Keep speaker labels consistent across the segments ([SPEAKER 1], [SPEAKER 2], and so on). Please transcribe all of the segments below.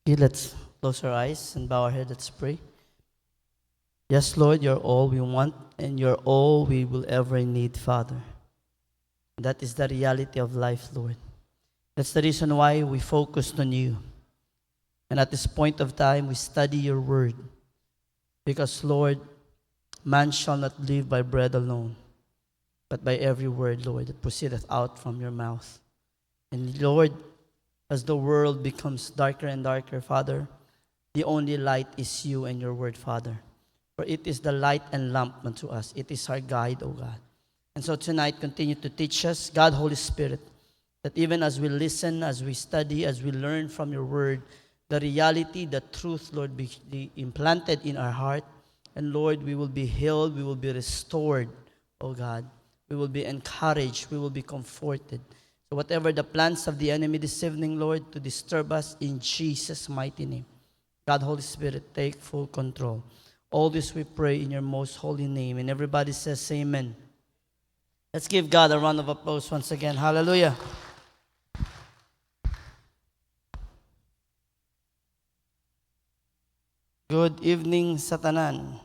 [SPEAKER 1] Okay, let's close our eyes and bow our head. Let's pray. Yes, Lord, you're all we want and you're all we will ever need, Father. That is the reality of life, Lord. That's the reason why we focused on you. And at this point of time, we study your word. Because, Lord, man shall not live by bread alone, but by every word, Lord, that proceedeth out from your mouth. And, Lord, as the world becomes darker and darker, Father, the only light is you and your word, Father. For it is the light and lamp unto us. It is our guide, O God. And so tonight, continue to teach us, God, Holy Spirit, that even as we listen, as we study, as we learn from your word, the reality, the truth, Lord, be implanted in our heart. And Lord, we will be healed, we will be restored, O God. We will be encouraged, we will be comforted. So whatever the plans of the enemy this evening, Lord, to disturb us in Jesus' mighty name. God, Holy Spirit, take full control. All this we pray in your most holy name. And everybody says amen. Let's give God a round of applause once again. Hallelujah. Good evening, Satanan.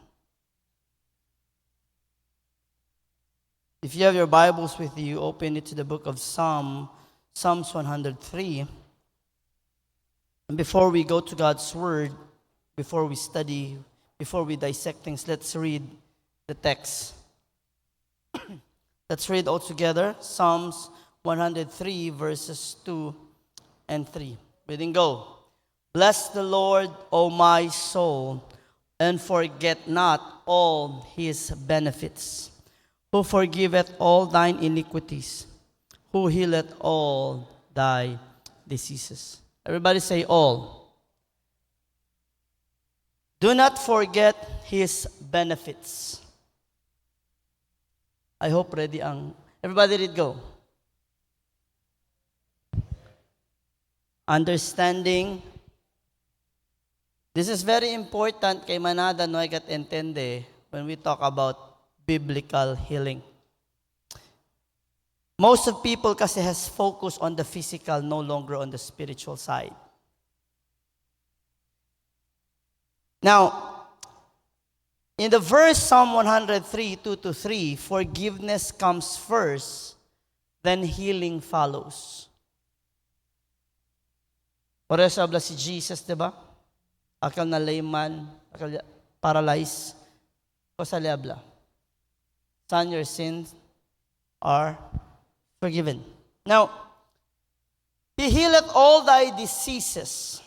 [SPEAKER 1] If you have your Bibles with you, open it to the book of Psalms 103. And before we go to God's word, before we study, before we dissect things, let's read the text. Let's read all together Psalms 103 verses 2 and 3. Reading go. Bless the Lord, O my soul, and forget not all his benefits, who forgiveth all thine iniquities, who healeth all thy diseases. Everybody say all. Do not forget his benefits. I hope ready ang... Everybody read go. Understanding. This is very important kay manada no gat entende when we talk about biblical healing. Most of people kasi has focused on the physical, no longer on the spiritual side. Now, in the verse Psalm 103, 2-3, forgiveness comes first, then healing follows. Pareho habla si Jesus, diba? Akal na layman, akal paralyzed. O sa habla. Son, your sins are forgiven. Now, he healeth all thy diseases.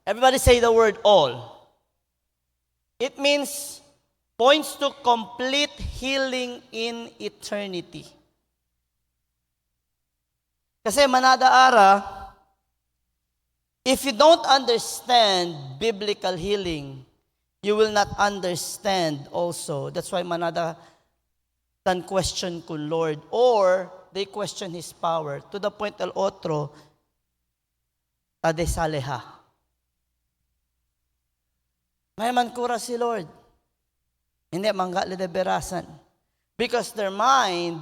[SPEAKER 1] Everybody say the word all. It means, points to complete healing in eternity. Kasi manada ara, if you don't understand biblical healing, you will not understand also. That's why manada tan question kun Lord, or they question His power to the point el otro tadesaleha. May mankura si Lord. Hindi mangga lideberasan. Because their mind,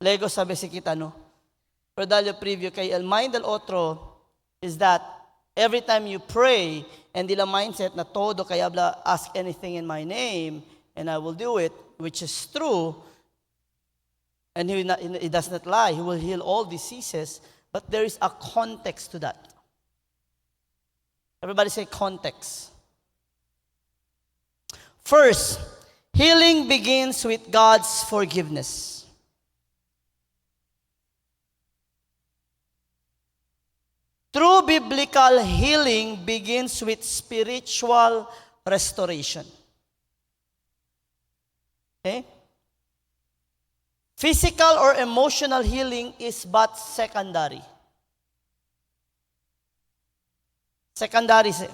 [SPEAKER 1] lego sabi si kita no, pero dalyo preview kay el mind del otro is that every time you pray and dila mindset na todo kaya habla ask anything in my name and I will do it, which is true, and he does not lie, he will heal all diseases, but there is a context to that. Everybody say context. First, healing begins with God's forgiveness. True biblical healing begins with spiritual restoration. Okay? Physical or emotional healing is but secondary. Secondary siya.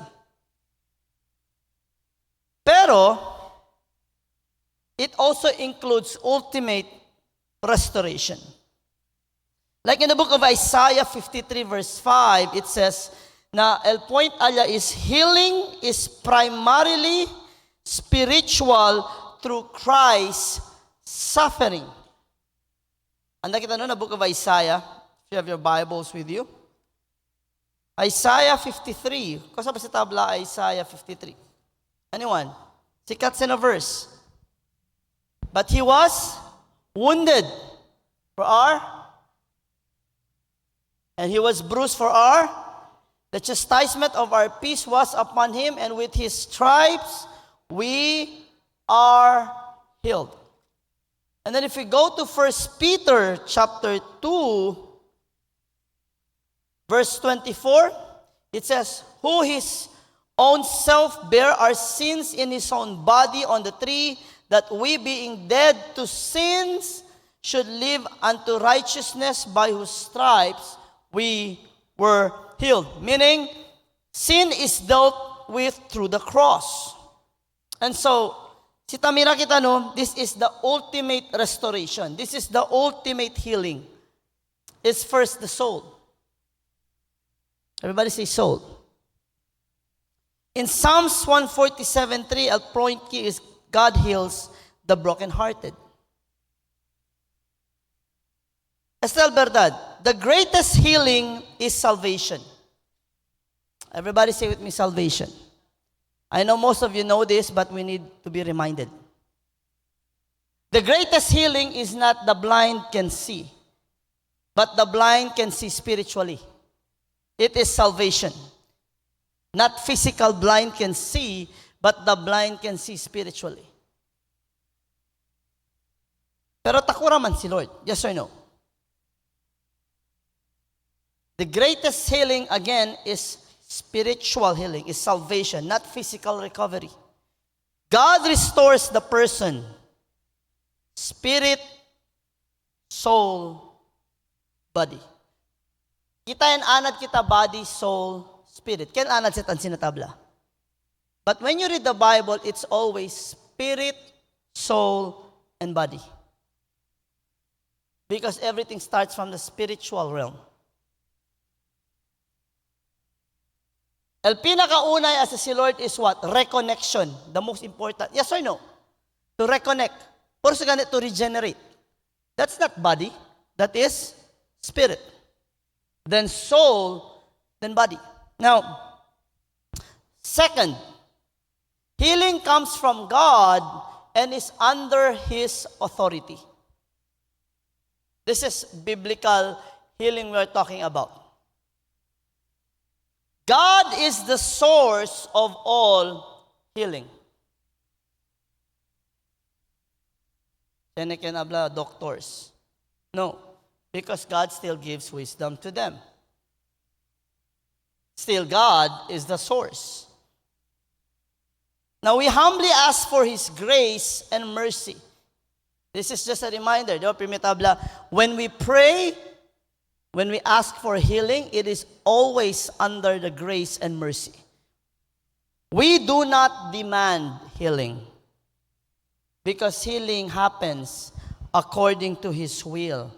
[SPEAKER 1] Pero, it also includes ultimate restoration. Like in the book of Isaiah 53 verse 5, it says, na el point ala is healing is primarily spiritual through Christ's suffering. Anda kita no na book of Isaiah, if you have your Bibles with you. Isaiah 53. Kung sa tabla, Isaiah 53. Anyone? Sikat sa na verse. But he was wounded for our, and he was bruised for our, the chastisement of our peace was upon him, and with his stripes we are healed. And then if we go to 1 Peter chapter 2, verse 24, it says, who his own self bare our sins in his own body on the tree, that we being dead to sins should live unto righteousness, by whose stripes we were healed. Meaning, sin is dealt with through the cross. And so, si Tamira kita no, this is the ultimate restoration. This is the ultimate healing. It's first the soul. Everybody say soul. In Psalms 147:3, I'll point you is God heals the brokenhearted. Estelle Verdad, the greatest healing is salvation. Everybody say with me, salvation. I know most of you know this, but we need to be reminded. The greatest healing is not the blind can see, but the blind can see spiritually. It is salvation. Not physical blind can see, but the blind can see spiritually. Pero takura man si Lord. Yes or no? The greatest healing, again, is spiritual healing, is salvation, not physical recovery. God restores the person, spirit, soul, body. Kita yan anad kita body, soul, spirit. Ken anad sitan sinatabla. But when you read the Bible, it's always spirit, soul, and body. Because everything starts from the spiritual realm. El pinakaunay as si Lord is what? Reconnection. The most important. Yes or no? To reconnect. Por sa ganit to regenerate. That's not body. That is spirit. Then soul, then body. Now, second, healing comes from God and is under His authority. This is biblical healing we're talking about. God is the source of all healing. Then can habla doctors. No, because God still gives wisdom to them. Still, God is the source. Now, we humbly ask for His grace and mercy. This is just a reminder. When we pray, when we ask for healing, it is always under the grace and mercy. We do not demand healing, because healing happens according to His will,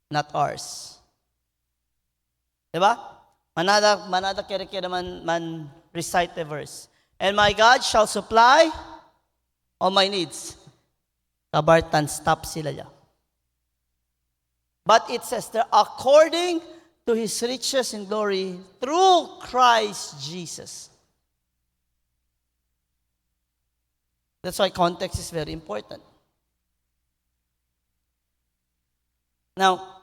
[SPEAKER 1] not ours. Diba? Manada kere man recite the verse. And my God shall supply all my needs. Kabartan, stop sila ya. But it says that according to His riches in glory through Christ Jesus. That's why context is very important. Now,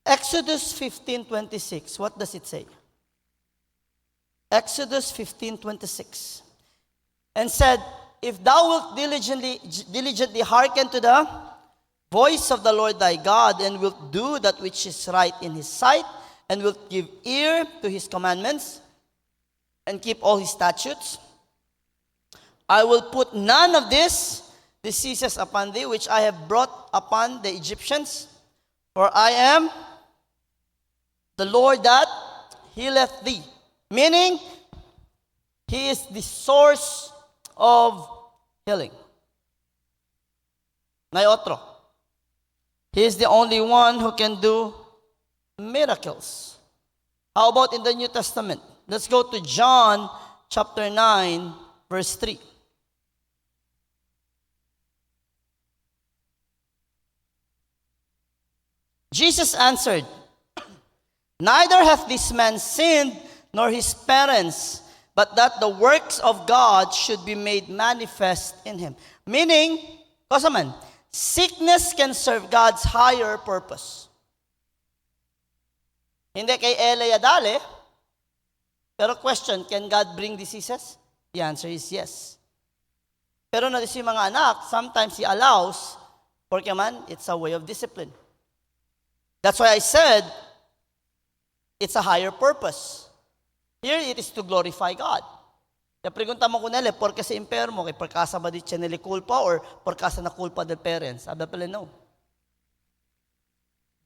[SPEAKER 1] Exodus 15:26, what does it say? Exodus 15:26. And said, if thou wilt diligently hearken to the voice of the Lord thy God, and wilt do that which is right in His sight, and wilt give ear to His commandments, and keep all His statutes, I will put none of these diseases upon thee, which I have brought upon the Egyptians, for I am the Lord that healeth thee. Meaning, He is the source of healing. May otro. He is the only one who can do miracles. How about in the New Testament? Let's go to John chapter 9, verse 3. Jesus answered, Neither hath this man sinned, nor his parents, but that the works of God should be made manifest in him. Meaning, kasaman, sickness can serve God's higher purpose. Hindi kay Ele Adale, pero question, can God bring diseases? The answer is yes. Pero na yung mga anak, sometimes He allows, porque man, it's a way of discipline. That's why I said, it's a higher purpose. Here, it is to glorify God. Kaya pregunta mo ko nila, porque si impermo, kay perkasa ba di nili culpa, or perkasa na culpa del parents? Sabi pala, no.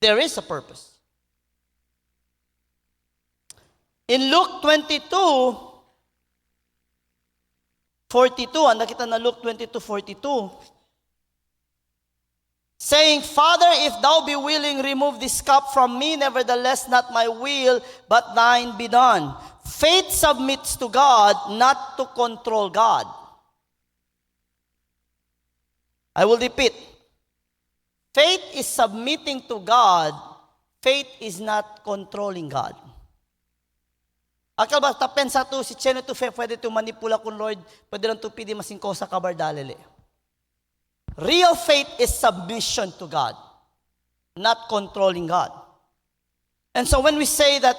[SPEAKER 1] There is a purpose. In Luke 22:42, ang nakita na Luke 22:42, saying, Father, if thou be willing, remove this cup from me, nevertheless not my will, but thine be done. Faith submits to God, not to control God. I will repeat. Faith is submitting to God. Faith is not controlling God. Akal ba, tapen sa to, si Chene to pwede to manipula kung Lord, pwede lang to pidi masingko sa kabardalele. Real faith is submission to God, not controlling God. And so when we say that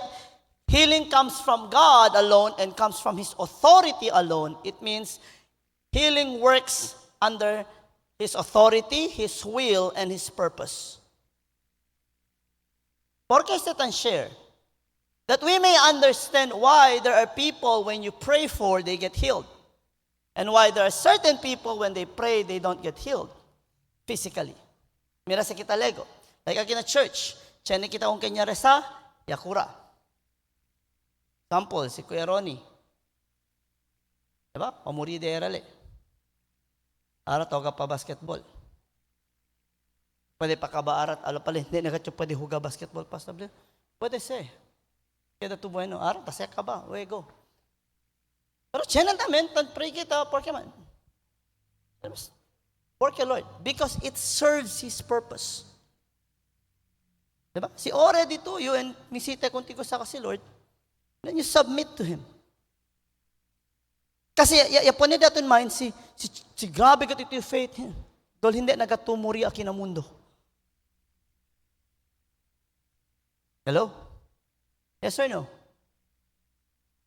[SPEAKER 1] healing comes from God alone and comes from His authority alone, it means healing works under His authority, His will, and His purpose. Porque Satan share that we may understand why there are people when you pray for, they get healed. And why there are certain people when they pray, they don't get healed physically. Mira sa kita lego. Like again at church, chene kita kung kanya resa, yakura. Example, si Kuya Ronnie. Diba? Pamuri de erale. Ara toga pa basketball. Pwede pa ka ba arat? Alo pala, hindi nakatyo pwede huga basketball pa. Pwede se. Kaya tu bueno, ara, tasek ka ba? We go. Pero chenan tamen, pray kita, porque man. Porque Lord, because it serves His purpose. Diba? Si ore dito, you and misite contigo sa kasi Lord, then you submit to Him. Kasi yapon niya dato in mind, si grabe ka ito yung faith. Dahil hindi nagatumuri aki na mundo. Hello? Yes or no?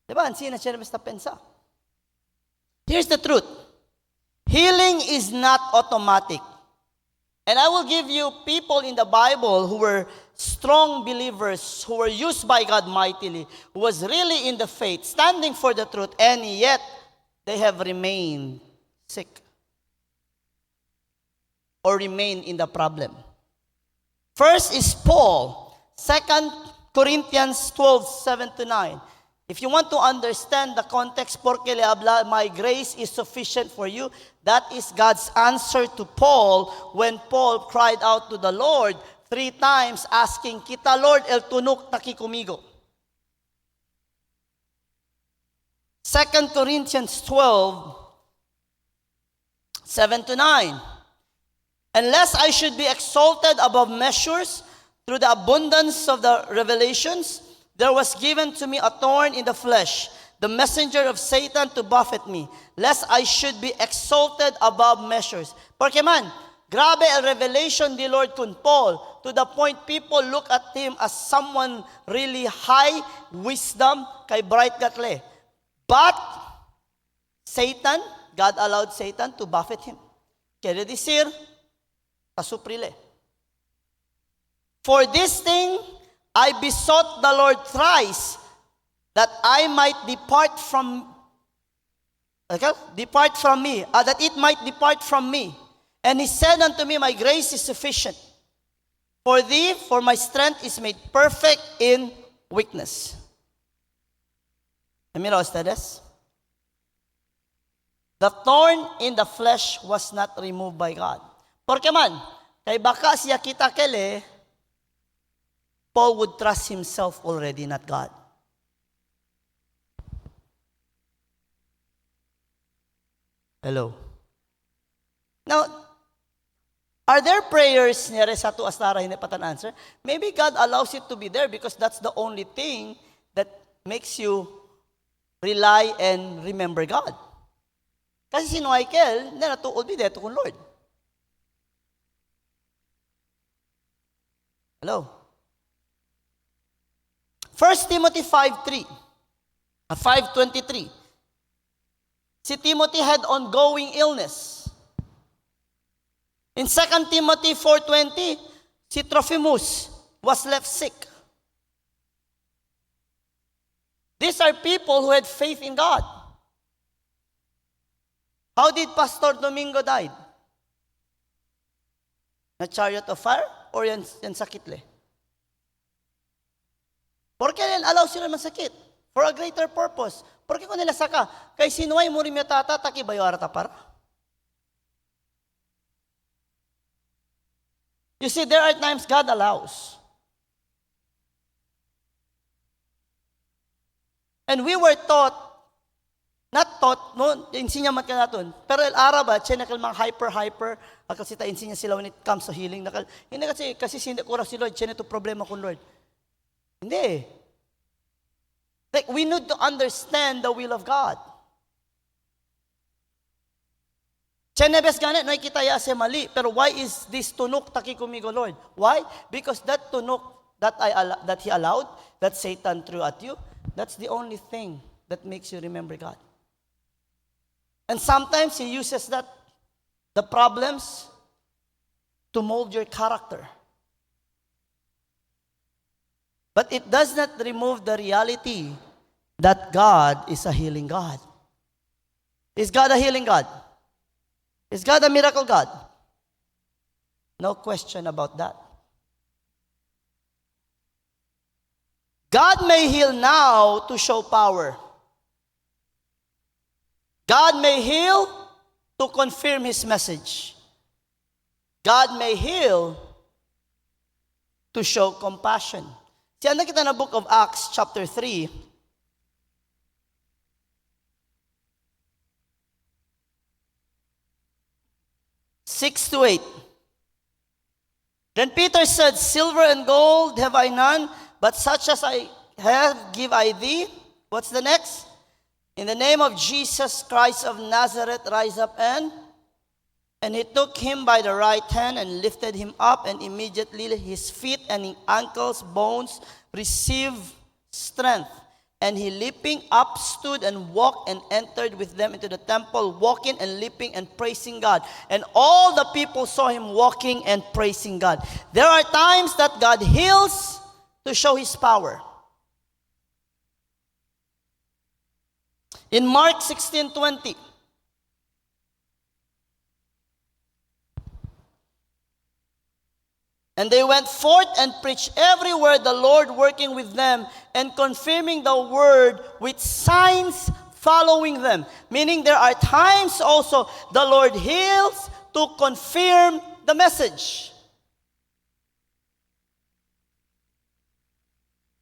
[SPEAKER 1] Diba? Ansi na siya basta pensa. Here's the truth. Healing is not automatic. And I will give you people in the Bible who were strong believers, who were used by God mightily, who was really in the faith, standing for the truth, and yet they have remained sick or remain in the problem. First is Paul. 2 Corinthians 12:7-9. If you want to understand the context, porque le habla, my grace is sufficient for you, that is God's answer to Paul when Paul cried out to the Lord 3 times asking, Kita Lord, el tunok taki kumigo. 2 Corinthians 12:7-9. Unless I should be exalted above measures through the abundance of the revelations, there was given to me a thorn in the flesh, the messenger of Satan to buffet me, lest I should be exalted above measures. Porque man, grabe el revelation ni Lord kun Paul, to the point people look at him as someone really high wisdom, kay bright gatle. But Satan, God allowed Satan to buffet him. Quiere decir, pasuprile. For this thing, I besought the Lord thrice, that I might depart from me, that it might depart from me. And He said unto me, my grace is sufficient for thee, for my strength is made perfect in weakness. Mira ustedes, the thorn in the flesh was not removed by God. Porque man, kay baka siya kita kele, Paul would trust himself already, not God. Hello. Now, Are there prayers niyari sa tu astara hindi patan answer? Maybe God allows it to be there because that's the only thing that makes you rely and remember God. Kasi si Michael, na natuod bi deto kung Lord. Hello? 1 Timothy 5:3, 5:23. Si Timothy had ongoing illness. In 2 Timothy 4:20, si Trophimus was left sick. These are people who had faith in God. How did Pastor Domingo died? Na chariot of fire? Or yan sakit le? Porque yan allow sila masakit? For a greater purpose. Porque kung nila saka, kay sinuway mo rin yung tata, taki bayo arata para? You see, there are times God allows. And we were taught, not taught, no, insinya mat ka natin. Pero el Araba, siya nakal mga hyper, kasi ta insinya sila when it comes to healing. Hindi kasi hindi kurang si Lord, siya nito problema kung Lord. Hindi. Like, we need to understand the will of God. Chenebes ganit, no, kita ya se mali. Pero why is this tunok taki kumigo, Lord? Why? Because that tunok that He allowed, that Satan threw at you, that's the only thing that makes you remember God. And sometimes He uses the problems, to mold your character. But it does not remove the reality that God is a healing God. Is God a healing God? Is God a miracle God? No question about that. God may heal now to show power. God may heal to confirm His message. God may heal to show compassion. Siya na kita na book of Acts chapter 3. Six to 8. Then Peter said, silver and gold have I none, but such as I have give I thee. What's the next? In the name of Jesus Christ of Nazareth, rise up and he took him by the right hand and lifted him up, and immediately his feet and ankles bones received strength. And he leaping up stood and walked and entered with them into the temple, walking and leaping and praising God. And all the people saw him walking and praising God. There are times that God heals to show His power. In Mark 16:20, and they went forth and preached everywhere, the Lord working with them and confirming the word with signs following them. Meaning there are times also the Lord heals to confirm the message.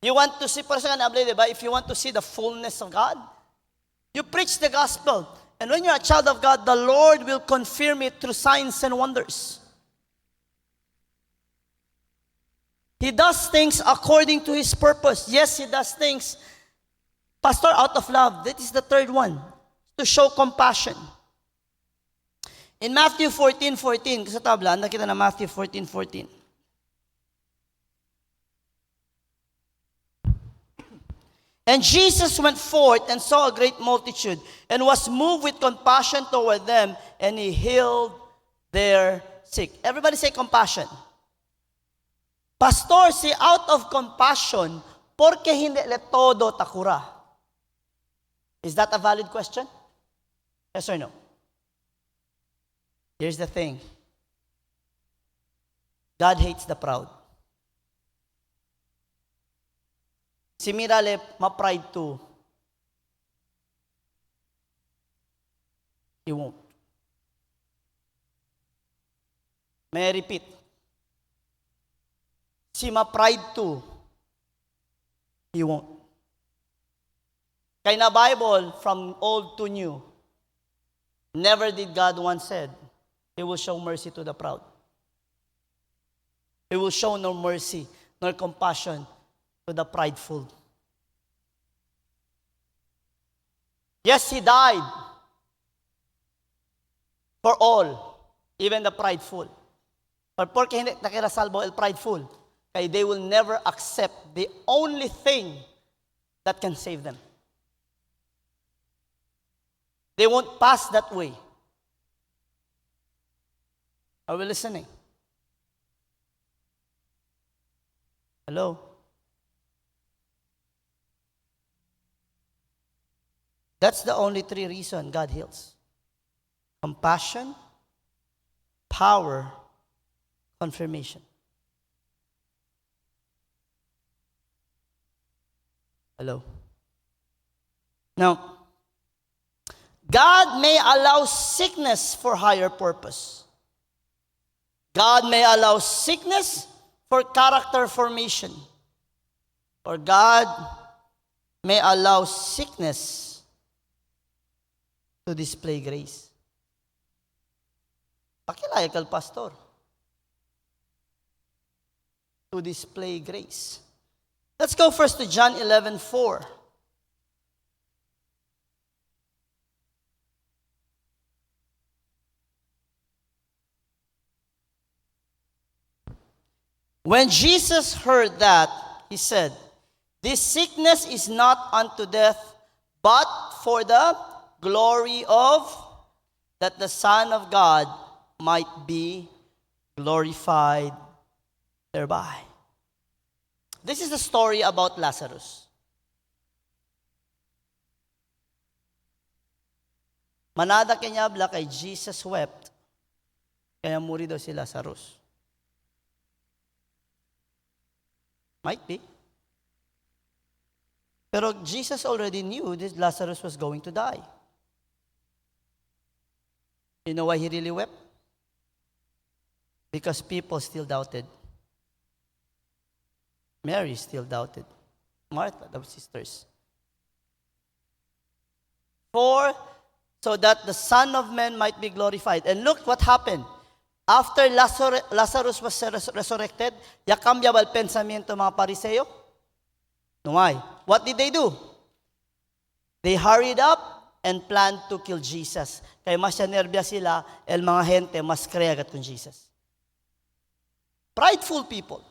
[SPEAKER 1] You want to see, if you want to see the fullness of God, you preach the gospel. And when you're a child of God, the Lord will confirm it through signs and wonders. He does things according to His purpose. Yes, He does things, Pastor, out of love. That is the third one, to show compassion. In Matthew 14:14, sa tabla, nakita na Matthew 14:14. And Jesus went forth and saw a great multitude, and was moved with compassion toward them, and He healed their sick. Everybody say compassion. Pastor, si out of compassion, porque hindi le todo takura? Is that a valid question? Yes or no? Here's the thing. God hates the proud. Si Mirale, ma-pride too. He won't. May I repeat? Si ma-pride too, he won't. Kaya na Bible, from old to new, never did God once said, He will show mercy to the proud. He will show no mercy nor compassion to the prideful. Yes, He died for all, even the prideful. But porque hindi nakirasalbo el prideful, kaya they will never accept the only thing that can save them. They won't pass that way. Are we listening? Hello? That's the only three reasons God heals. Compassion, power, confirmation. Hello? Now, God may allow sickness for higher purpose. God may allow sickness for character formation. Or God may allow sickness to display grace. Pakilaya kal pastor. To display grace. Let's go first to John 11:4. When Jesus heard that, He said, "This sickness is not unto death, but for the glory of, that the Son of God might be glorified thereby." This is the story about Lazarus. Manada kanya habla kay Jesus wept, kaya muri daw si Lazarus. Might be. Pero Jesus already knew that Lazarus was going to die. You know why He really wept? Because people still doubted. Mary still doubted. Martha, the sisters. So that the Son of Man might be glorified. And look what happened. After Lazarus was resurrected, ya cambiaba el pensamiento mga pariseo? No, why? What did they do? They hurried up and planned to kill Jesus. Kaya mas nervya sila, el mga gente, mas kreagat kung Jesus. Prideful people.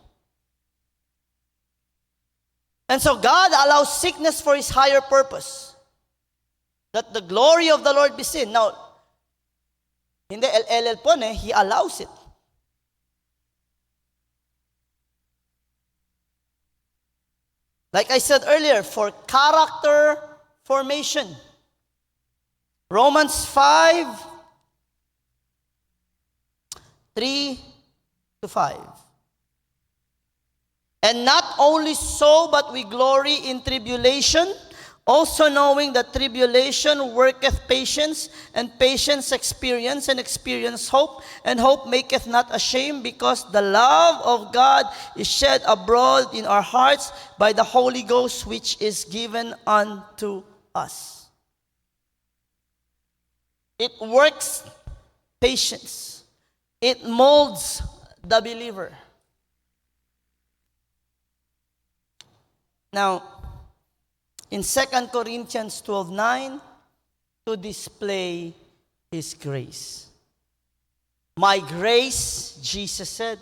[SPEAKER 1] And so God allows sickness for His higher purpose. That the glory of the Lord be seen. Now, hindi el po He allows it. Like I said earlier, for character formation. Romans 5:3-5. And not only so, but we glory in tribulation, also knowing that tribulation worketh patience, and patience experience, and experience hope, and hope maketh not ashamed, because the love of God is shed abroad in our hearts by the Holy Ghost, which is given unto us. It works patience. It molds the believer. Now, in 2 Corinthians 12:9, to display His grace. My grace, Jesus said,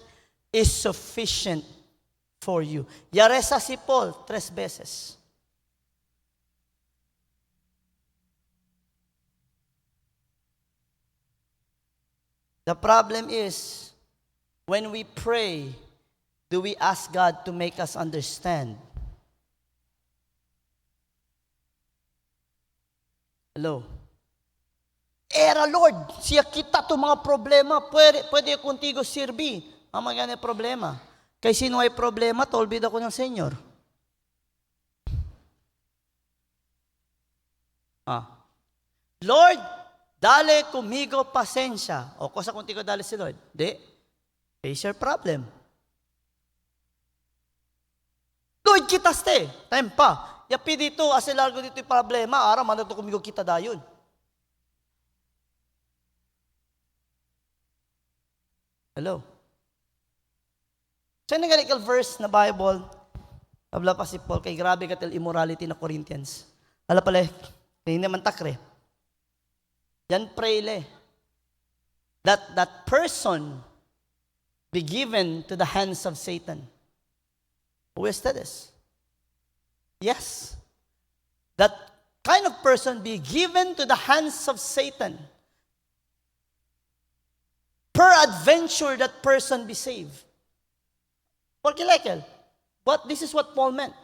[SPEAKER 1] is sufficient for you. Yaresa si Paul 3 veces. The problem is, when we pray, do we ask God to make us understand? Hello? Era Lord, siya kita to mga problema, pwede contigo sirbi. Ang mga problema. Kay sino ay problema, tolbid ako ng Senyor. Lord, dale conmigo pasensya. O kosa contigo dale si Lord. Di. Face your problem. Lord, kitaste. Time pa. Yapi dito, asa largo dito yung problema, ara man ito kumigo kita dayon. Hello? So, nagalikal verse na Bible, habla pa si Paul, kay grabe katil immorality na Corinthians. Hala pala, hindi naman takre. Yan pray le. That person be given to the hands of Satan. Who is this? Yes. That kind of person be given to the hands of Satan. Peradventure that person be saved. Porque but this is what Paul meant.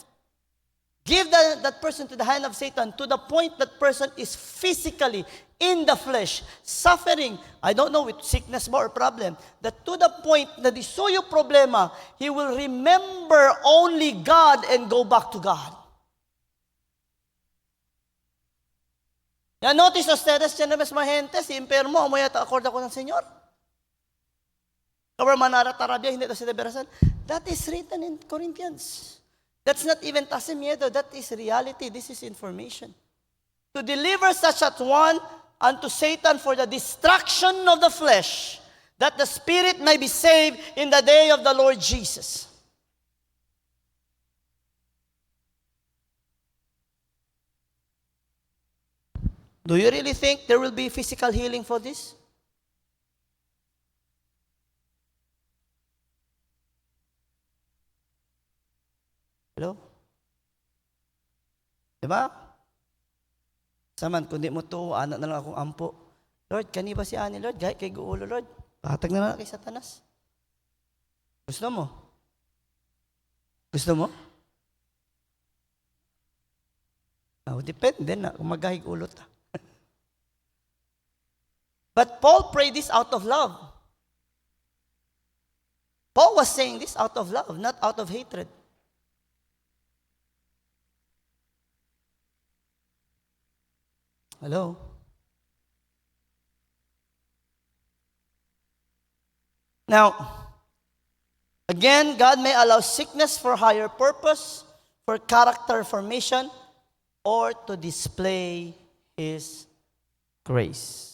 [SPEAKER 1] Give that person to the hand of Satan to the point that person is physically in the flesh, suffering, I don't know, with sickness or problem, that to the point na disuyo problema, he will remember only God and go back to God. Ya notice ustedes, ya names mahente, si impermo, amoy at accord ako ng Senyor. Kabar manara tarabya, hindi ito sinaberasan. That is written in Corinthians. That's not even tasimiedo, that is reality, this is information. To deliver such an one unto Satan for the destruction of the flesh, that the spirit may be saved in the day of the Lord Jesus. Do you really think there will be physical healing for this? Hello? Diba? Saman, kundi mo to, anak na lang akong ampo. Lord, kani ba si Ani, Lord? Gahit kay Guulo, Lord. Patag na lang kay Satanas. Gusto mo? Gusto mo? Depende na kung magahig ulot. But Paul prayed this out of love. Paul was saying this out of love, not out of hatred. Hello? Now, again, God may allow sickness for higher purpose, for character formation, or to display His grace.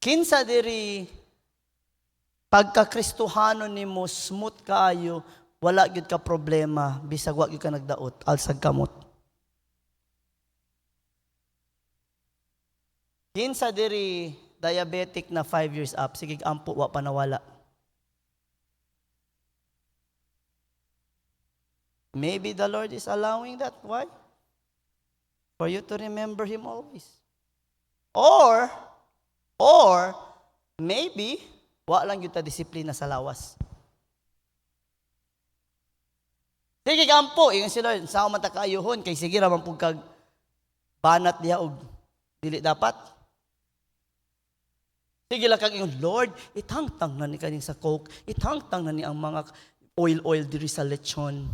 [SPEAKER 1] Kinsa diri pagka-Kristohano nimo smooth kaayo, wala gyud ka problema, bisag wa gyud ka nagdaot, alsag kamot. Kinsa diri diabetic na 5 years up, sige ampo wa pa nawala. Maybe the Lord is allowing that. Why? For you to remember Him always. Or maybe wa lang gyud ta disiplina sa lawas. Sige ampo, ingon si Lord, sa man ta kaayuhon kay sige ra man pug kag banat diha og dili dapat. Sige lang kang ingon, Lord, itangtang na ni kaning sa coke, itangtang na ni ang mga oil diri sa lechon.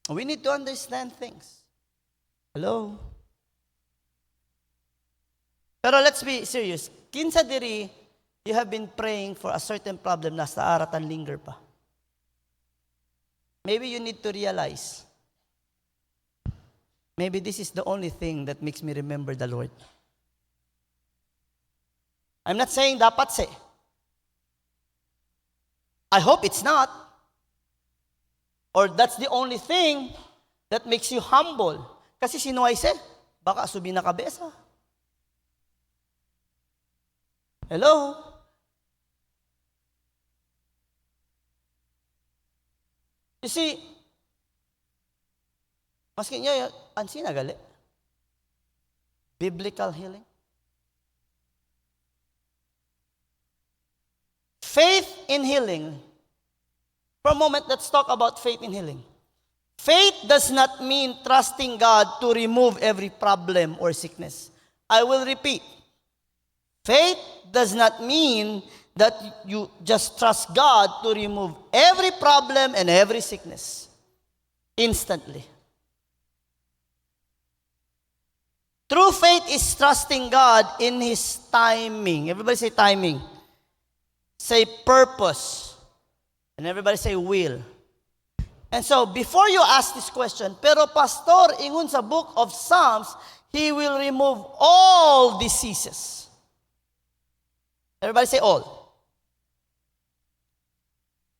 [SPEAKER 1] We need to understand things. Hello? Pero let's be serious. Kinsa diri, you have been praying for a certain problem na sa aratan linger pa. Maybe you need to realize, maybe this is the only thing that makes me remember the Lord. I'm not saying dapat say. I hope it's not. Or that's the only thing that makes you humble. Kasi sinuway se, baka subi na kabesa. Hello? You see, maski niya, ansi na gali? Biblical healing. Faith in healing. For a moment, let's talk about faith in healing. Faith does not mean trusting God to remove every problem or sickness. I will repeat. Faith does not mean that you just trust God to remove every problem and every sickness instantly. True faith is trusting God in His timing. Everybody say timing. Say purpose. And everybody say will. And so, before you ask this question, pero pastor, ingon sa book of Psalms, He will remove all diseases. Everybody say all.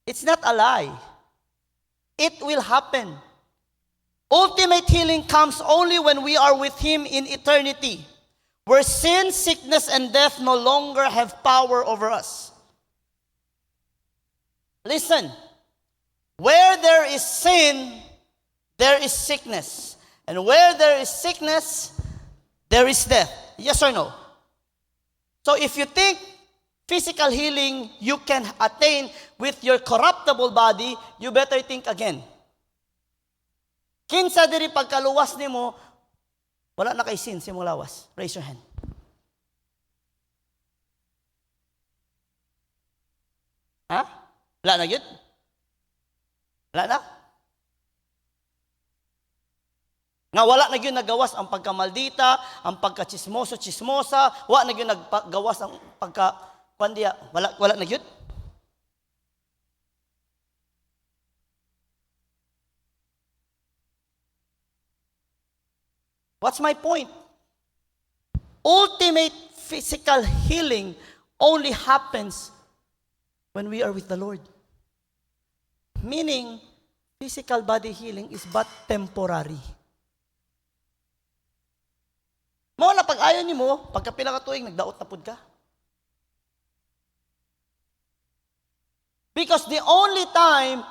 [SPEAKER 1] It's not a lie. It will happen. Ultimate healing comes only when we are with Him in eternity, where sin, sickness, and death no longer have power over us. Listen, where there is sin, there is sickness. And where there is sickness, there is death. Yes or no? So if you think physical healing you can attain with your corruptible body, you better think again. Kinsa diri pagkaluwas nimo, wala na kay sin sa imong lawas. Raise your hand. Ha? Wala na yun? Wala na? Nga wala na yun nagawas ang pagkamaldita, ang pagkachismoso-chismosa, wala na yun naggawas ang pagkapandiya. Wala na yun? What's my point? Ultimate physical healing only happens when we are with the Lord. Meaning, physical body healing is but temporary. Mao na pag ayaw nimo, pagkapila ka tuig nagdaot na pud ka. Because the only time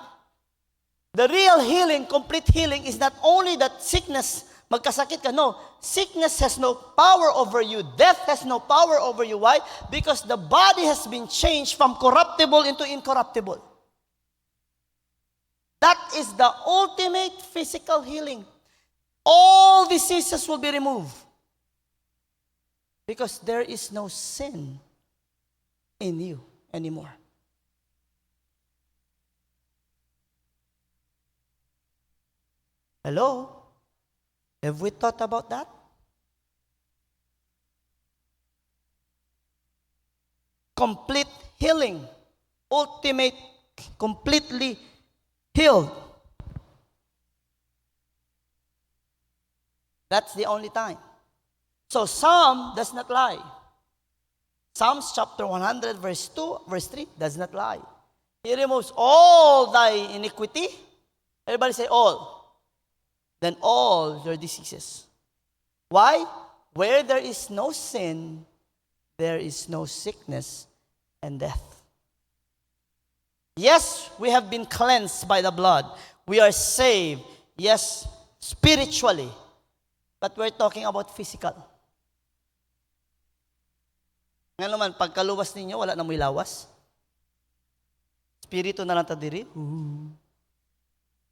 [SPEAKER 1] the real healing, complete healing is not only that sickness magkasakit ka. No, sickness has no power over you. Death has no power over you. Why? Because the body has been changed from corruptible into incorruptible. That is the ultimate physical healing. All diseases will be removed. Because there is no sin in you anymore. Hello? Have we thought about that? Complete healing. Ultimate, completely healed. That's the only time. So Psalm does not lie. Psalms chapter 100 verse 2, verse 3 does not lie. He removes all thy iniquity. Everybody say all. Then all your diseases. Why? Where there is no sin, there is no sickness and death. Yes, we have been cleansed by the blood. We are saved. Yes, spiritually. But we're talking about physical. Nga naman, pagkaluwas ninyo, wala na mo'y lawas. Spirito na lang ta diri.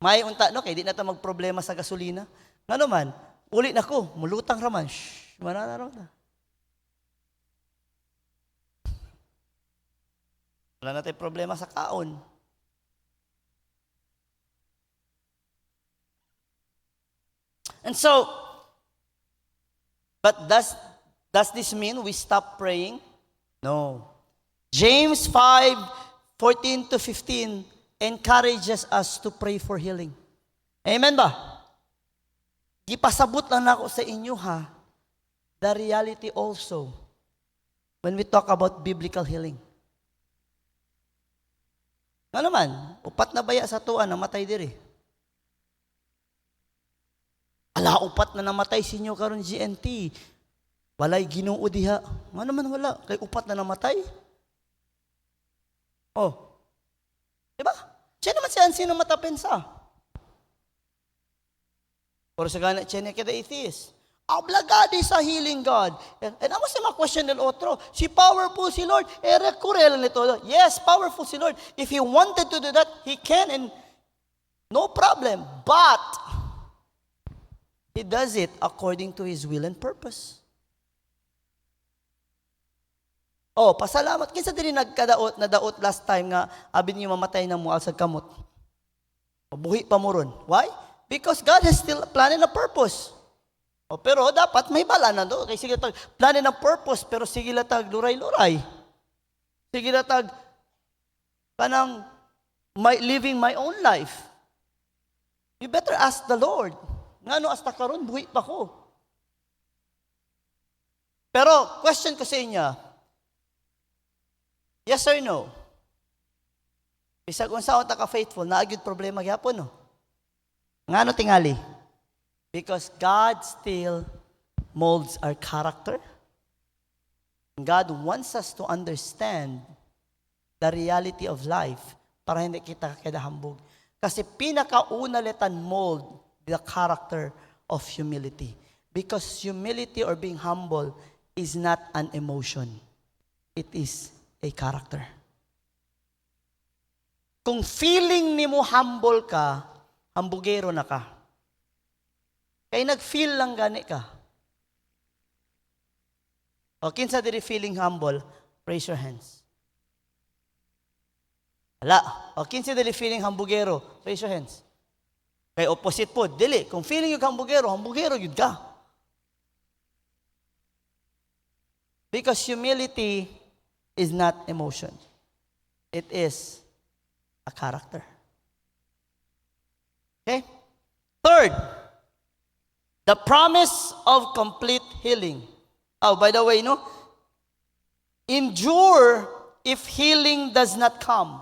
[SPEAKER 1] May unta, no? Kaya di na ito magproblema sa gasolina. Nga naman, uli na ko, mulutang raman. Shhh, mananaraw na. Wala na tayong problema sa kaon. And so, but does this mean we stop praying? No. James 5:14 to 15 encourages us to pray for healing. Amen ba? Gipasabot lang ako sa inyo ha, the reality also, when we talk about biblical healing. Nga naman, upat na baya sa tuan, namatay diri. Ala, upat na namatay sinyo karon GNT. Walay Ginoo diha. Nga naman wala, kay upat na namatay. Oh. Diba? Siya naman siya sino matapensa. Pero sa gana, siya niya kita atheist. Oblagadi sa healing God. And amo siya ma-question del otro. Si powerful si Lord. Rekurel nito. Yes, powerful si Lord. If He wanted to do that, He can and no problem. But He does it according to His will and purpose. Oh, pasalamat. Kinsa diri nagkadaot, nadaot last time nga, abin niyo mamatay ng mual sa kamot. Mabuhi pa mo ron. Why? Because God has still a plan and a purpose. Oh, pero dapat may bala na do. Kaya sige tag plan and a purpose, pero sige latag luray-luray. Sige latag kanang living my own life. You better ask the Lord. Ngano hasta karon buhi pa ko? Pero, question ko sa inyo, yes or no? Bisag kung saan ta ka-faithful, naagid problema gyapon, no? Nga no tingali? Because God still molds our character. God wants us to understand the reality of life para hindi kita kinahambog. Kasi pinakauna letan mold the character of humility. Because humility or being humble is not an emotion. It is a character. Kung feeling ni mo humble ka, hambugero na ka. Kaya nag-feel lang gani ka. O kinsa diri feeling humble, raise your hands. Ala, o kinsa diri feeling hambugero, raise your hands. Kay opposite po, dili. Kung feeling yung hambugero yun ka. Because humility is not emotion. It is a character. Okay? Third, the promise of complete healing. Oh, by the way, no? Endure if healing does not come.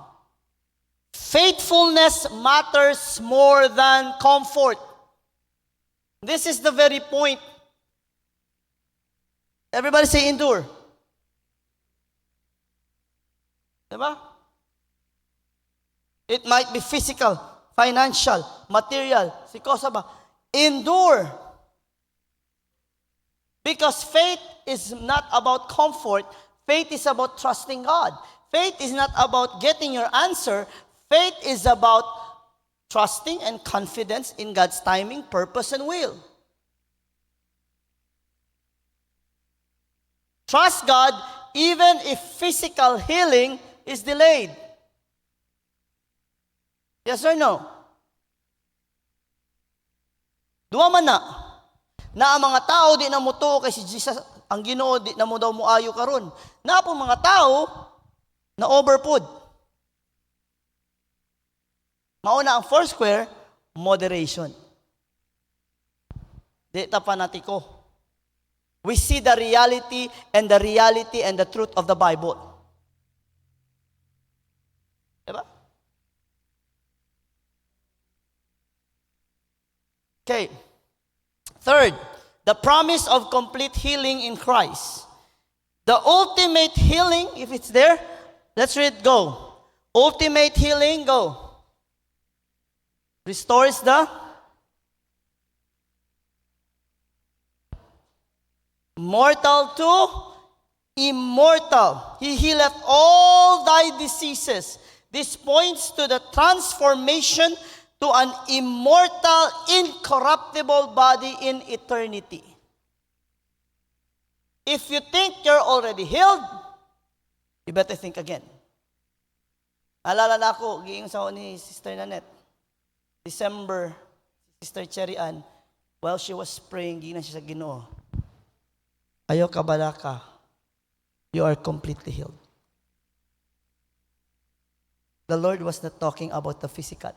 [SPEAKER 1] Faithfulness matters more than comfort. This is the very point. Everybody say endure. Diba? It might be physical, financial, material. Si kosa ba? Endure. Because faith is not about comfort. Faith is about trusting God. Faith is not about getting your answer. Faith is about trusting and confidence in God's timing, purpose, and will. Trust God even if physical healing is delayed. Yes or no? Duwa man na ang mga tao di na mo to kay si Jesus, ang Ginoo di na mo daw mo ayo karon. Na po mga tao na overfood. Mauna ang four square, moderation. Di ta fanatiko. We see the reality and the truth of the Bible. Diba? Okay. Third, the promise of complete healing in Christ. The ultimate healing, if it's there, let's read, go. Ultimate healing, go. Restores the mortal to immortal. He healeth all thy diseases. This points to the transformation to an immortal, incorruptible body in eternity. If you think you're already healed, you better think again. Alala na ako, giing sa ni Sister Nanette. December, Sister Cherry Ann, while she was praying, giing na siya sa Ginoo. Ayaw kabala ka. You are completely healed. The Lord was not talking about the physical.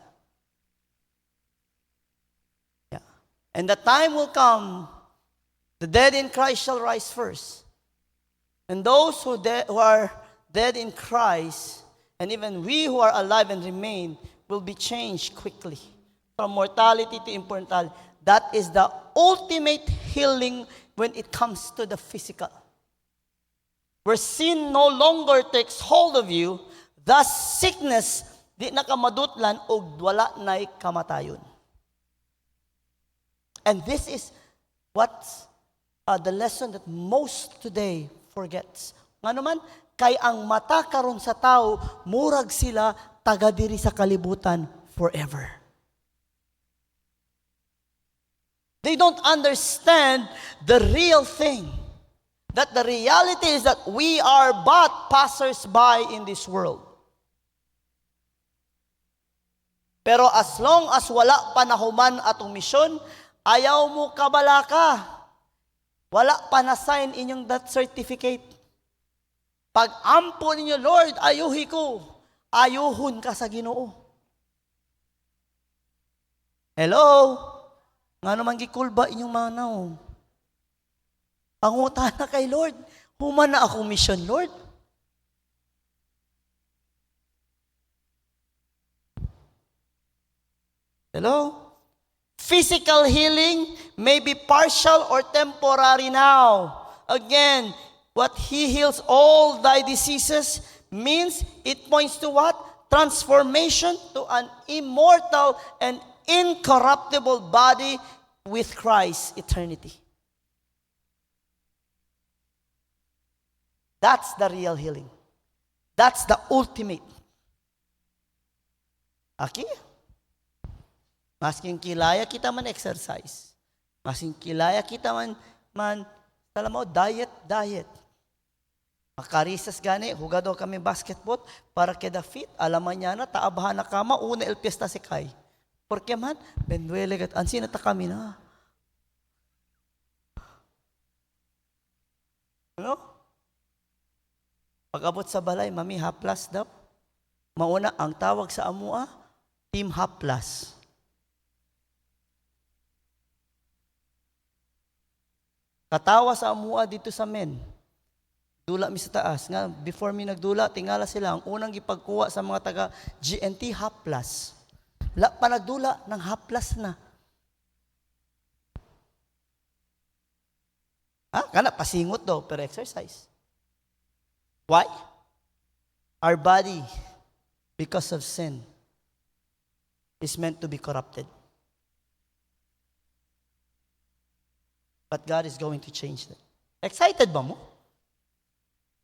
[SPEAKER 1] Yeah. And the time will come, the dead in Christ shall rise first. And those who are dead in Christ, and even we who are alive and remain, will be changed quickly. From mortality to immortality. That is the ultimate healing when it comes to the physical. Where sin no longer takes hold of you, thus sickness di na kamadutlan og wala na'y kamatayon. And this is what's the lesson that most today forgets. Nga naman, kay ang mata karon sa tao, murag sila taga diri sa kalibutan forever. They don't understand the real thing. That the reality is that we are but passers-by in this world. Pero as long as wala pa nahuman atong misyon, ayaw mo kabala ka. Wala pa na-sign inyong that certificate. Pag ampo ninyo, Lord, ayuhi ko. Ayuhon ka sa Ginoo. Hello? Nga naman gikulba inyong manaw. Pangutana kay Lord. Human na akong mission, Lord. Hello? Physical healing may be partial or temporary now. Again, what He heals all thy diseases means it points to what? Transformation to an immortal and incorruptible body with Christ, eternity. That's the real healing. That's the ultimate. Okay? Masking kilaya kita man exercise. Masking kilaya kita man alam mo, diet. Makarisas gani, hugado kami basketball para keda fit. Alam niya na, taabahan na kama, una el piyesta si Kai. Porque man, benduele gat, ansin na ta kami na. Ano? Pag-abot sa balay, mami, haplas daw. Mauna, ang tawag sa amua, team haplas. Katawa sa amua dito sa men. Dula mi sa taas. Nga, before mi nagdula, tingala sila. Ang unang ipagkuha sa mga taga GNT, haplas. La pa nagdula, ng haplas na. Kana, pasingot daw, pero exercise. Why? Our body, because of sin, is meant to be corrupted. But God is going to change that. Excited ba mo?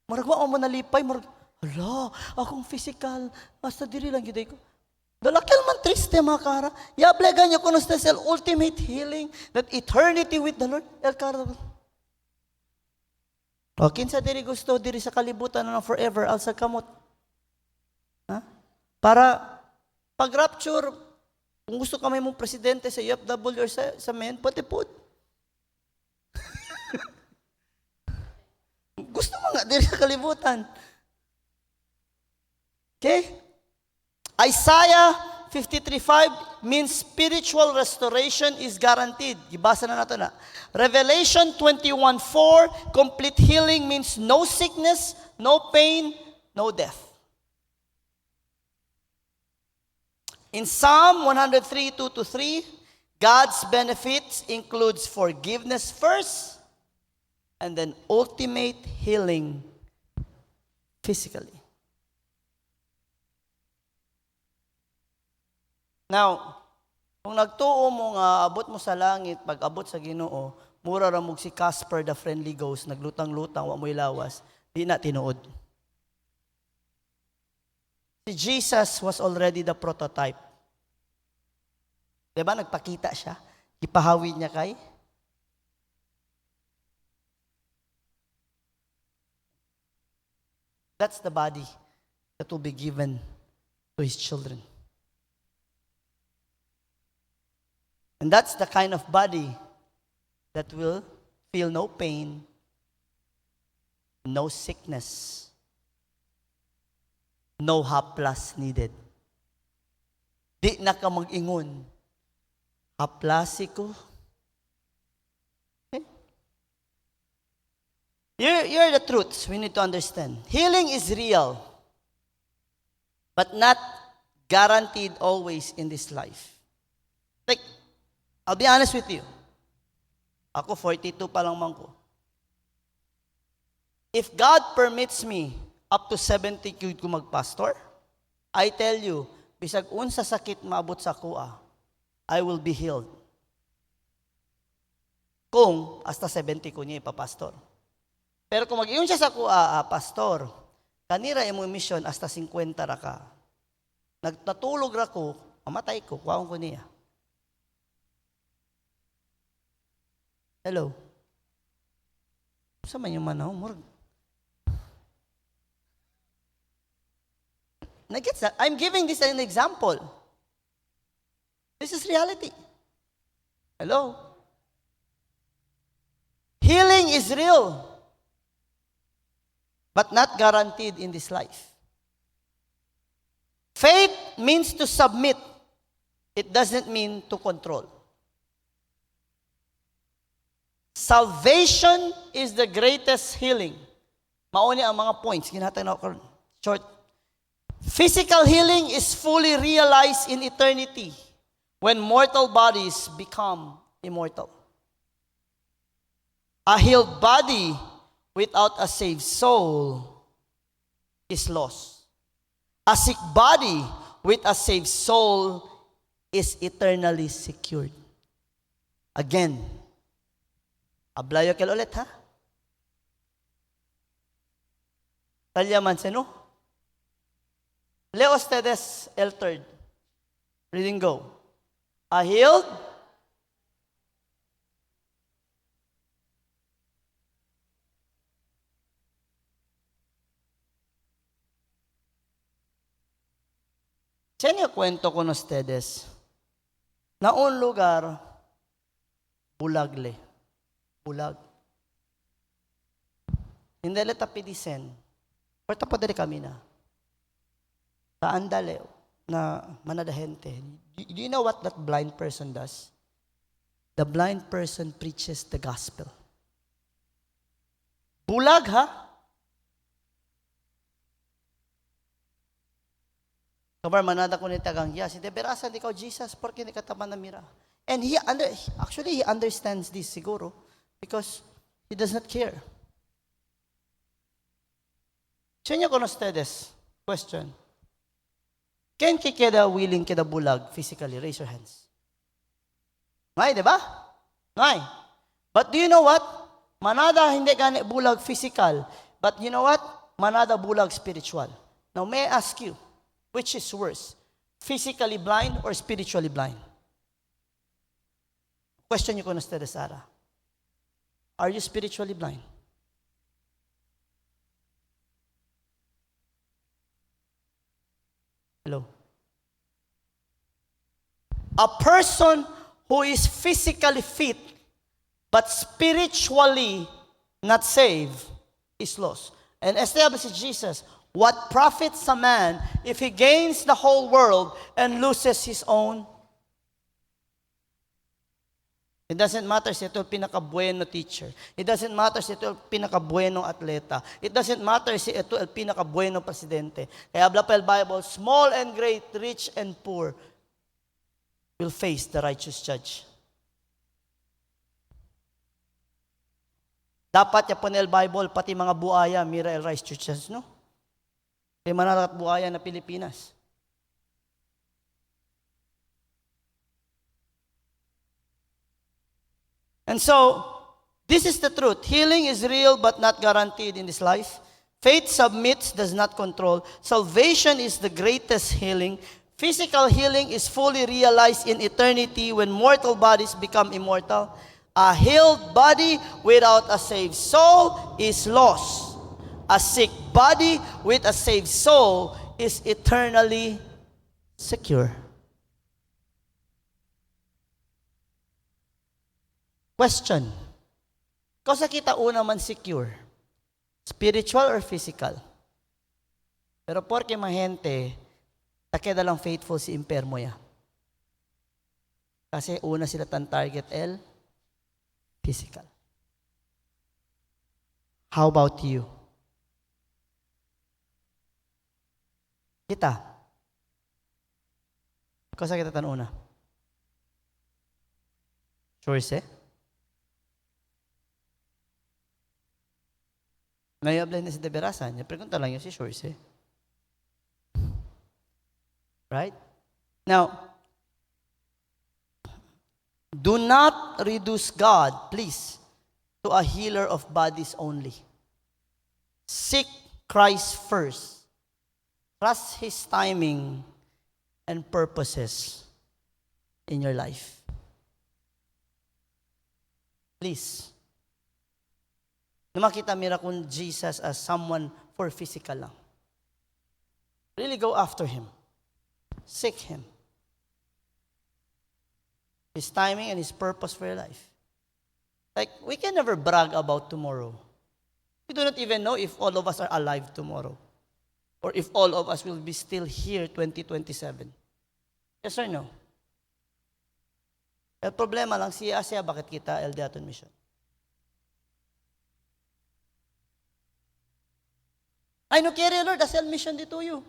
[SPEAKER 1] Murag mo nalipay, hala, akong physical, basta diri lang giday ko. Dalakil man triste mga kara. Yablegan niya kuno sa ultimate healing, that eternity with the Lord. El kara. O, kinsa diri gusto diri sa kalibutan na forever, alsa kamot. Para pag-rapture, kung gusto kami mong presidente sa UFW or sa men, pati po. Gusto mo nga diri sa kalibutan. Okay? Isaiah 53:5 means spiritual restoration is guaranteed. Gibasa na nato na. Revelation 21:4, complete healing means no sickness, no pain, no death. In Psalm 103:2-3, God's benefits includes forgiveness first, and then ultimate healing physically. Now, kung nagtuo mo nga abot mo sa langit, pag abot sa Ginoo, mura ra mo si Casper the Friendly Ghost, naglutang-lutang, wa mo'y lawas, di na tinuod. Si Jesus was already the prototype. Diba, nagpakita siya, ipahawid niya kay that's the body that will be given to His children. And that's the kind of body that will feel no pain, no sickness, no haplas needed. Di na ka mag-ingon. Haplasi ko. Here are the truths we need to understand. Healing is real, but not guaranteed always in this life. Like, I'll be honest with you. Ako, 42 pa lang man ko. If God permits me up to 70 ko magpastor, I tell you, bisag unsa sakit maabot sa kuha, I will be healed. Kung hasta 70 ko niya ipapastor. Pero kung mag-iyon siya sa kuha, pastor, kanira imong mission hasta 50 ra ka. Nagtatulog ra ko, mamatay ko, kuhaon ko niya. Hello? Sa man yung manaw, morg. Nagets that? I'm giving this an example. This is reality. Hello? Healing is real, but not guaranteed in this life. Faith means to submit. It doesn't mean to control. Salvation is the greatest healing. Mauni ang mga points. Ginatay na ako short. Physical healing is fully realized in eternity when mortal bodies become immortal. A healed body without a saved soul is lost. A sick body with a saved soul is eternally secured. Again, ablayo kel ulit ha? Talyaman sino? Leo ustedes el third. Reading go. A healed Siya kwento ko ng ustedes na un lugar bulagle. Bulag. Hindi leta pidisen. Porta pa dali kami na. Saan dali na manadahente. Do you know what that blind person does? The blind person preaches the gospel. Bulag ha? Kabar manada ko ni tagang, yeah, si Deberasan, ikaw Jesus, porque ni kataman na mira. And he understands this siguro because he does not care. Siya ko na ustedes, question. Can keda willing keda bulag physically? Raise your hands. Ngay, di ba? Ngay. But do you know what? Manada hindi gani bulag physical. But you know what? Manada bulag spiritual. Now may I ask you, which is worse? Physically blind or spiritually blind? Question nyo ko na ustedes, Sarah. Are you spiritually blind? Hello? A person who is physically fit but spiritually not saved is lost. And established Jesus, what profits a man if he gains the whole world and loses his own? It doesn't matter si ito pinaka-bueno teacher. It doesn't matter si ito pinaka-buenong atleta. It doesn't matter si ito el pinaka-buenong presidente. Kaya habla pa el Bible, small and great, rich and poor will face the righteous judge. Dapat ya po el Bible, pati mga buaya, mira el rice churches, no? Kaya manarakat buaya na Pilipinas. And so, this is the truth. Healing is real but not guaranteed in this life. Faith submits, does not control. Salvation is the greatest healing. Physical healing is fully realized in eternity when mortal bodies become immortal. A healed body without a saved soul is lost. A sick body with a saved soul is eternally secure. Question. Kasi kita una man secure. Spiritual or physical? Pero porque mahente, takeda lang faithful si impermo ya. Kasi una sila tan target physical. How about you? Kita. Kasi kita tan una. Sure se? Ngayon, na si Deberasan, niya pregunta lang yun si Shorse. Right? Now, do not reduce God, please, to a healer of bodies only. Seek Christ first. Trust His timing and purposes in your life. Please. Na makita mira kung Jesus as someone for physical lang. Really go after Him. Seek Him. His timing and His purpose for your life. Like, we can never brag about tomorrow. We do not even know if all of us are alive tomorrow. Or if all of us will be still here 2027. Yes or no? El problema lang, siya bakit kita LD Aton Mission? Ay, no kere, Lord, asel mission di to you.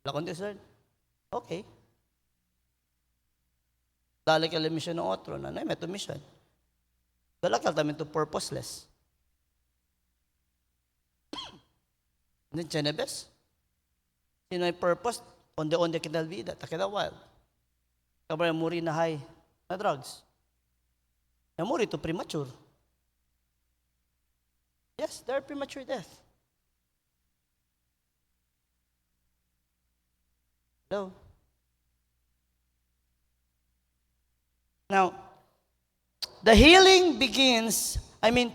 [SPEAKER 1] Lakon di, Lord. Okay. Dali ka mission ng otro, na may to mission. Dala ka tamin to purposeless. Hindi, chenebes. Sino may purpose, onde kinalbida, takita wild. Kabay muri na high na drugs. Muri to premature. Yes, they're premature death. Hello? Now, the healing begins,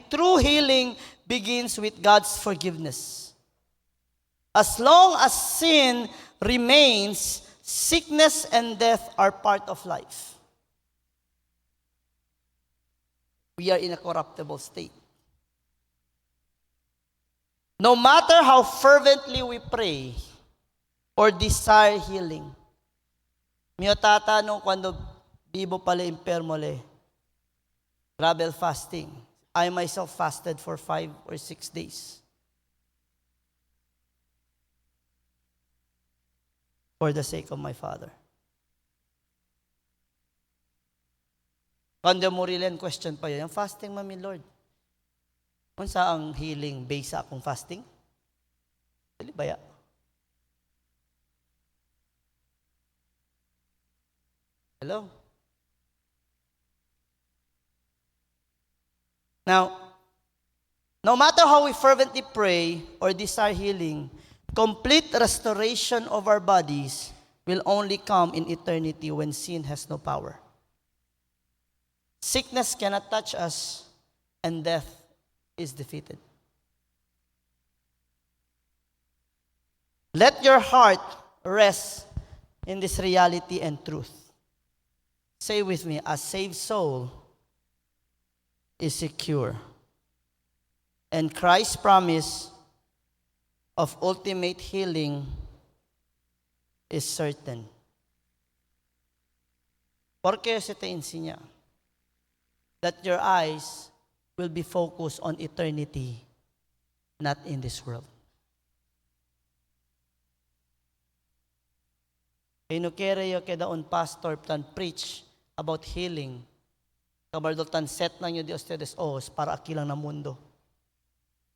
[SPEAKER 1] true healing begins with God's forgiveness. As long as sin remains, sickness and death are part of life. We are in a corruptible state. No matter how fervently we pray or desire healing. Mio tata nung quando bibo pala impermo le. Travel fasting. I myself fasted for 5 or 6 days. For the sake of my father. Quando mo rin question pa yun, yung fasting mami Lord. Kung sa ang healing based sa akong fasting? Dili ba ya? Hello? Now, no matter how we fervently pray or desire healing, complete restoration of our bodies will only come in eternity when sin has no power. Sickness cannot touch us, and death is defeated. Let your heart rest in this reality and truth. Say with me, a saved soul is secure. And Christ's promise of ultimate healing is certain. Porque se te enseña that your eyes will be focused on eternity, not in this world. Inukere yo keda un pastor tan preach about healing. Kabardol tan set lang yo di ustedes os para akilang na mundo.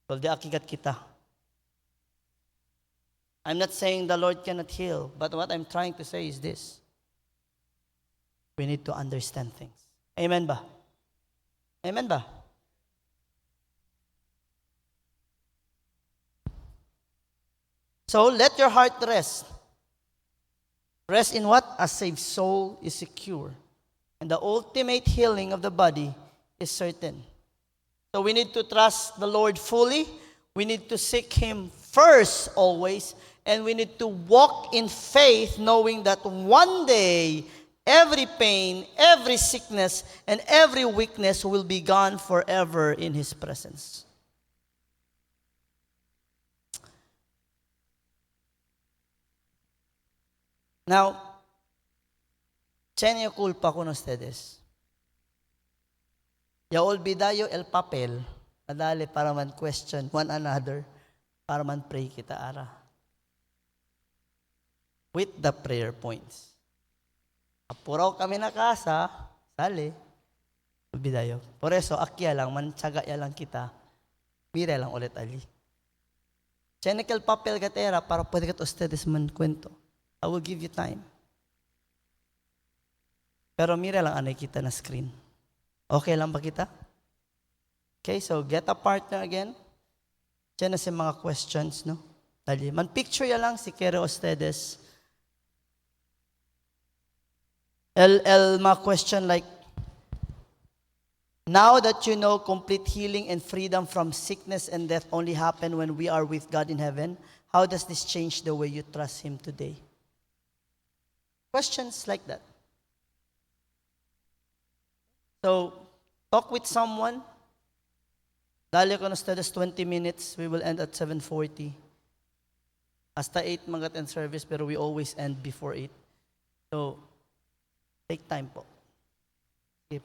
[SPEAKER 1] Well, di akikat kita. I'm not saying the Lord cannot heal, but what I'm trying to say is this. We need to understand things. Amen ba? Amen ba? So, let your heart rest. Rest in what? A saved soul is secure. And the ultimate healing of the body is certain. So we need to trust the Lord fully. We need to seek Him first always. And we need to walk in faith knowing that one day, every pain, every sickness, and every weakness will be gone forever in His presence. Now, tiene culpa con ustedes. Ya olvidayo el papel, nadali para man question one another, para man pray kita ara. With the prayer points. Apuraw kami na casa, sali, olvidayo. Por eso, akya lang, manchaga ya lang kita, mira lang ulit ali. Tiene el papel katera para pwede kat ustedes man kwento. I will give you time. Pero mira lang anay kita na screen. Okay lang ba kita? Okay, so get a partner again. Diyan na si mga questions, no? Dali. Man picture ya lang si Kere ustedes. Mga question like, now that you know complete healing and freedom from sickness and death only happen when we are with God in heaven, how does this change the way you trust Him today? Questions like that. So, talk with someone. Dali ko na studies 20 minutes. We will end at 7:40. Hasta 8 mangat end service, pero we always end before 8. So, take time po. Okay.